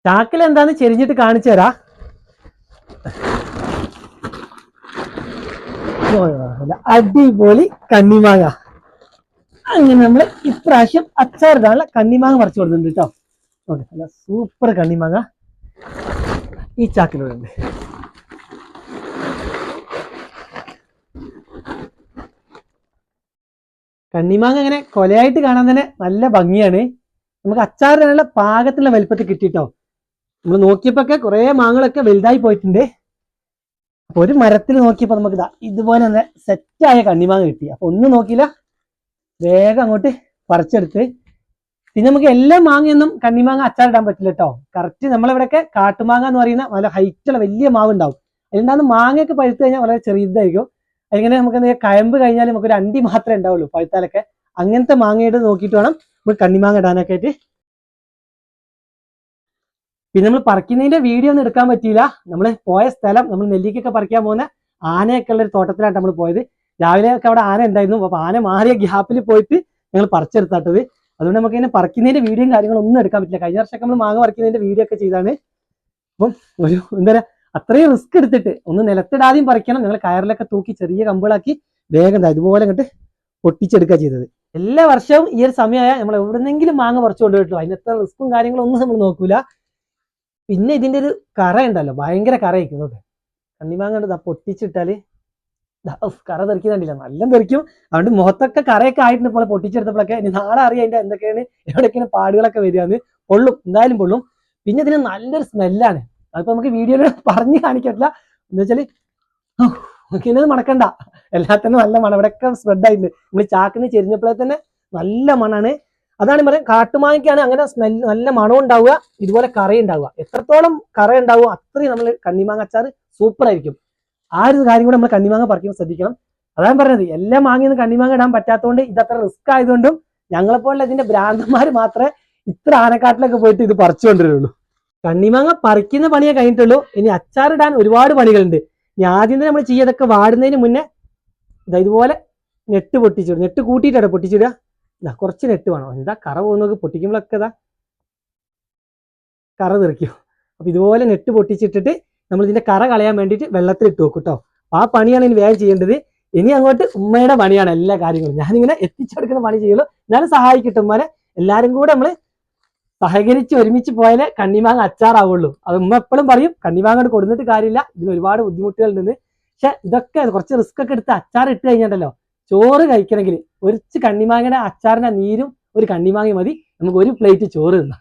ചാക്കിൽ എന്താന്ന് ചെരിഞ്ഞിട്ട് കാണിച്ചു തരാ. അടിപൊളി കണ്ണിമാങ്ങ. അങ്ങനെ നമ്മൾ ഇപ്രാവശ്യം അച്ചാറിടാനുള്ള കണ്ണിമാങ്ങ പറിച്ചു കൊടുക്കുന്നുണ്ട് കേട്ടോ. ഓക്കെ, നല്ല സൂപ്പർ കണ്ണിമാങ്ങ ഈ ചാക്കിലൂടെ ഉണ്ട്. കണ്ണിമാങ്ങ ഇങ്ങനെ കൊലയായിട്ട് കാണാൻ തന്നെ നല്ല ഭംഗിയാണ്. നമുക്ക് അച്ചാറിനുള്ള പാകത്തിലുള്ള വലുപ്പത്തിൽ കിട്ടിട്ടോ. നമ്മൾ നോക്കിയപ്പോ ഒക്കെ കുറെ മാങ്ങകളൊക്കെ വലുതായി പോയിട്ടുണ്ട്. അപ്പൊ ഒരു മരത്തിൽ നോക്കിയപ്പോ നമുക്ക് ഇതുപോലെ തന്നെ സെറ്റായ കണ്ണിമാങ്ങ കിട്ടി. അപ്പൊ ഒന്നും നോക്കിയില്ല, വേഗം അങ്ങോട്ട് പറിച്ചെടുത്ത്. പിന്നെ നമുക്ക് എല്ലാ മാങ്ങയൊന്നും കണ്ണിമാങ്ങ അച്ചാറിടാൻ പറ്റില്ല കേട്ടോ. കറക്റ്റ് നമ്മളിവിടെയൊക്കെ കാട്ടുമാങ്ങ എന്ന് പറയുന്ന നല്ല ഹൈറ്റുള്ള വലിയ മാവ് ഉണ്ടാവും. അതിലുണ്ടാകുന്ന മാങ്ങയൊക്കെ പഴുത്ത് കഴിഞ്ഞാൽ വളരെ ചെറിയതായിരിക്കും. അതിങ്ങനെ നമുക്ക് കയമ്പ് കഴിഞ്ഞാൽ നമുക്ക് ഒരു അണ്ടി മാത്രമേ ഉണ്ടാവുള്ളൂ പഴുത്താലൊക്കെ. അങ്ങനത്തെ മാങ്ങയുടെ നോക്കിയിട്ട് വേണം നമുക്ക് കണ്ണിമാങ്ങ ഇടാനൊക്കെ ആയിട്ട്. പിന്നെ നമ്മൾ പറിക്കുന്നതിന്റെ വീഡിയോ ഒന്നും എടുക്കാൻ പറ്റിയില്ല. നമ്മൾ പോയ സ്ഥലം, നമ്മൾ നെല്ലിക്കൊക്കെ പറിക്കാൻ പോകുന്ന ആനയൊക്കെ ഉള്ള ഒരു തോട്ടത്തിലാണ് നമ്മൾ പോയത്. രാവിലെ ഒക്കെ അവിടെ ആന ഉണ്ടായിരുന്നു. അപ്പൊ ആന മാറിയ ഗ്യാപ്പിൽ പോയിട്ട് ഞങ്ങൾ പറിച്ചെടുത്താട്ടത്. അതുകൊണ്ട് നമുക്ക് ഇങ്ങനെ പറിക്കുന്നതിന്റെ വീഡിയോയും കാര്യങ്ങളൊന്നും എടുക്കാൻ പറ്റില്ല. കഴിഞ്ഞ വർഷമൊക്കെ നമ്മൾ മാങ്ങ പറിക്കുന്നതിന്റെ വീഡിയോ ഒക്കെ ചെയ്താണ്. അപ്പം ഒരു എന്താ പറയുക, അത്രയും റിസ്ക് എടുത്തിട്ട് ഒന്ന് നിലത്തിടാതെയും പറിക്കണം. ഞങ്ങൾ കയറിലൊക്കെ തൂക്കി ചെറിയ കമ്പുകളാക്കി വേഗം ഇതുപോലെ അങ്ങോട്ട് പൊട്ടിച്ചെടുക്കുക ചെയ്തത്. എല്ലാ വർഷവും ഈ ഒരു സമയമായ നമ്മൾ എവിടെന്നെങ്കിലും മാങ്ങ പറിച്ചു കൊണ്ടുപോയിട്ടുള്ളൂ. അതിനത്ര റിസ്ക്കും കാര്യങ്ങളും ഒന്നും നമ്മൾ നോക്കൂല. പിന്നെ ഇതിന്റെ ഒരു കറ ഉണ്ടല്ലോ, ഭയങ്കര കറയായിരിക്കും. നോക്കെ കണ്ണിമാങ്ങ പൊട്ടിച്ചിട്ടാല് കറ തെറിക്കുന്നുണ്ടില്ല, നല്ല തെറിക്കും. അതുകൊണ്ട് മുഖത്തൊക്കെ കറയൊക്കെ ആയിട്ടുണ്ട്. ഇപ്പോൾ പൊട്ടിച്ചെടുത്തപ്പോഴൊക്കെ ഇനി നാളെ അറിയാം അതിന്റെ എന്തൊക്കെയാണ് എവിടെയൊക്കെയാണ് പാടുകളൊക്കെ വരികയെന്ന്. പൊള്ളും, എന്തായാലും പൊള്ളും. പിന്നെ ഇതിന് നല്ലൊരു സ്മെല്ലാണ്. അതിപ്പോ നമുക്ക് വീഡിയോയിൽ പറഞ്ഞു കാണിക്കത്തില്ല. എന്താ വെച്ചാല് ഇന്നത് മണക്കണ്ട, എല്ലാത്തിനും നല്ല മണം. ഇവിടെയൊക്കെ സ്പ്രെഡ് ആയിട്ടുണ്ട്. നമ്മൾ ചാക്കിന് ചെരിഞ്ഞപ്പോഴേ തന്നെ നല്ല മണാണ്. അതാണ് പറയാം, കാട്ടുമാങ്ങയ്ക്കാണ് അങ്ങനെ സ്മെല്ല്, നല്ല മണം ഉണ്ടാവുക, ഇതുപോലെ കറ ഉണ്ടാവുക. എത്രത്തോളം കറ ഉണ്ടാവുക അത്രയും നമ്മൾ കണ്ണിമാങ്ങ അച്ചാർ സൂപ്പർ ആയിരിക്കും. ആ ഒരു കാര്യം കൂടെ നമ്മൾ കണ്ണിമാങ്ങ പറിക്കുമ്പോൾ ശ്രദ്ധിക്കണം. അതാണ് പറഞ്ഞത്, എല്ലാ മാങ്ങയൊന്നും കണ്ണിമാങ്ങ ഇടാൻ പറ്റാത്തതുകൊണ്ട്, ഇതത്ര റിസ്ക് ആയതുകൊണ്ടും ഞങ്ങളെപ്പോലുള്ള ഇതിന്റെ ഭ്രാന്തന്മാർ മാത്രമേ ഇത്ര ആനക്കാട്ടിലൊക്കെ പോയിട്ട് ഇത് പറിച്ചു കൊണ്ടുവരുള്ളൂ. കണ്ണിമാങ്ങ പറിക്കുന്ന പണിയെ കഴിഞ്ഞിട്ടുള്ളൂ. ഇനി അച്ചാറിടാൻ ഒരുപാട് പണികളുണ്ട്. ഇനി ആദ്യം തന്നെ നമ്മൾ ചെയ്യതൊക്കെ വാടുന്നതിന് മുന്നേ ഇതുപോലെ നെറ്റ് പൊട്ടിച്ചിടും. നെറ്റ് കൂട്ടിയിട്ടാണ് പൊട്ടിച്ചിടുക. കുറച്ച് നെറ്റ് വേണം. എന്താ കറ പോകുന്നത്, പൊട്ടിക്കുമ്പോഴൊക്കെ കറ തെറിക്കും. അപ്പൊ ഇതുപോലെ നെറ്റ് പൊട്ടിച്ചിട്ടിട്ട് നമ്മൾ ഇതിന്റെ കറ കളയാൻ വേണ്ടിയിട്ട് വെള്ളത്തിൽ ഇട്ട് വെക്കും കേട്ടോ. ആ പണിയാണ് ഇനി വേഗം ചെയ്യേണ്ടത്. ഇനി അങ്ങോട്ട് ഉമ്മയുടെ പണിയാണ് എല്ലാ കാര്യങ്ങളും. ഞാനിങ്ങനെ എത്തിച്ചെടുക്കുന്ന പണി ചെയ്യുള്ളൂ. ഞാനും സഹായിക്കട്ടെ ഉമ്മനെ. എല്ലാരും കൂടെ നമ്മൾ സഹകരിച്ച് ഒരുമിച്ച് പോയാലേ കണ്ണിമാങ്ങ അച്ചാറാവുള്ളൂ. അത് ഉമ്മ എപ്പോഴും പറയും, കണ്ണിമാങ്ങ കൊടുത്തിട്ട് കാര്യമില്ല, ഇതിന് ഒരുപാട് ബുദ്ധിമുട്ടുകളുണ്ട്. പക്ഷെ ഇതൊക്കെ കുറച്ച് റിസ്ക് ഒക്കെ എടുത്ത് അച്ചാർ ഇട്ട് കഴിഞ്ഞിട്ടല്ലോ, ചോറ് കഴിക്കണമെങ്കിൽ ഒരു കണ്ണിമാങ്ങയുടെ അച്ചാറിന്റെ നീരും ഒരു കണ്ണിമാങ്ങ മതി, നമുക്ക് ഒരു പ്ലേറ്റ് ചോറ് തിന്നാം.